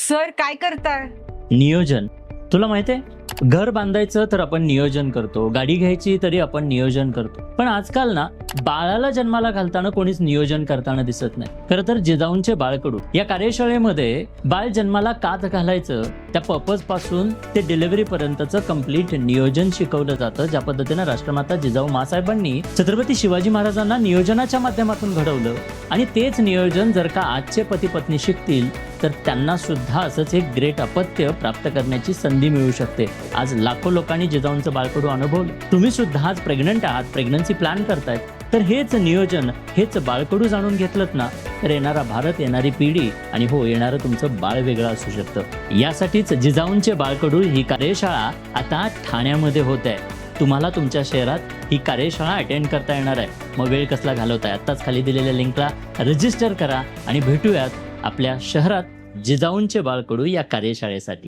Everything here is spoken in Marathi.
सर काय करताय? नियोजन. तुला माहिती आहे, घर बांधायचं तर आपण नियोजन करतो, गाडी घ्यायची तरी आपण नियोजन करतो, पण आजकाल ना बाळाला जन्माला घालताना कोणीच नियोजन करताना दिसत नाही. खरं तर जिजाऊंचे बाळकडू या कार्यशाळेमध्ये बाळ जन्माला कात घालायचं त्या पर्पज पासून ते डिलिव्हरी पर्यंतचं कम्प्लीट नियोजन शिकवलं जातं, ज्या पद्धतीनं राष्ट्रमाता जिजाऊ मासाहेबांनी छत्रपती शिवाजी महाराजांना नियोजनाच्या माध्यमातून घडवलं. आणि तेच नियोजन जर का आजचे पती पत्नी शिकतील तर त्यांना सुद्धा असंच एक ग्रेट अपत्य प्राप्त करण्याची संधी मिळू शकते. आज लाखो लोकांनी जिजाऊंचं बाळकडू अनुभवलं. तुम्ही सुद्धा आज प्रेग्नंट आहात, प्रेग्नन्सी प्लॅन करतायत, तर हेच नियोजन, हेच बाळकडू जाणून घेतलं ना तर येणारा भारत, येणारी पिढी आणि हो येणारं तुमचं बाळ वेगळं असू शकतं. यासाठीच जिजाऊंचे बाळकडू ही कार्यशाळा आता ठाण्यामध्ये होत आहे. तुम्हाला तुमच्या शहरात ही कार्यशाळा अटेंड करता येणार आहे. मग वेळ कसला घालवताय, आत्ताच खाली दिलेल्या लिंकला रजिस्टर करा आणि भेटूयात आपल्या शहरात जिजाऊंचे बाळकडू या कार्यशाळेसाठी.